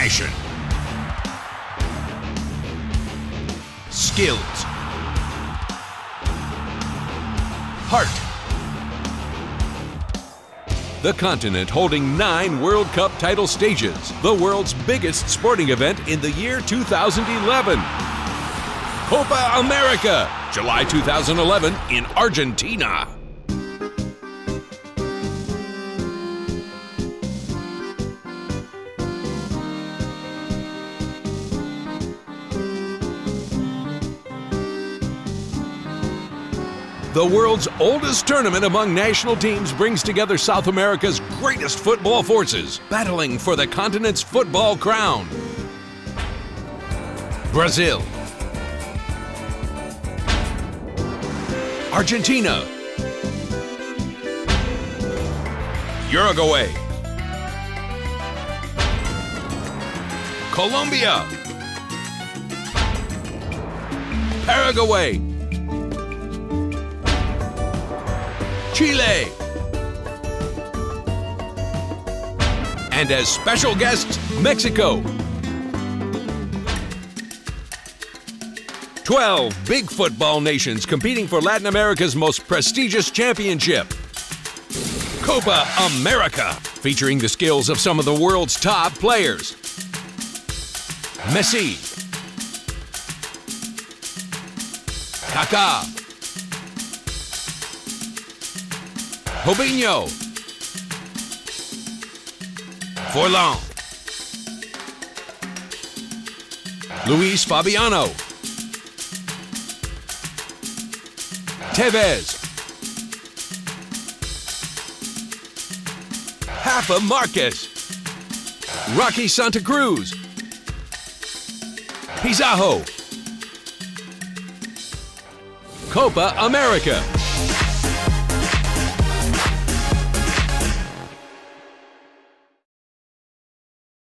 passion, skills, heart. The continent holding 9 World Cup title stages, the world's biggest sporting event in the year 2011. Copa America, July 2011 in Argentina. The world's oldest tournament among national teams brings together South America's greatest football forces, battling for the continent's football crown. Brazil, Argentina, Uruguay, Colombia, Paraguay, Chile, and as special guests, Mexico. 12 big football nations competing for Latin America's most prestigious championship. Copa America, featuring the skills of some of the world's top players. Messi, Kaká, Robinho, Forlan, Luis Fabiano, Tevez, Rafa Marquez, Rocky Santa Cruz, Pizarro. Copa America.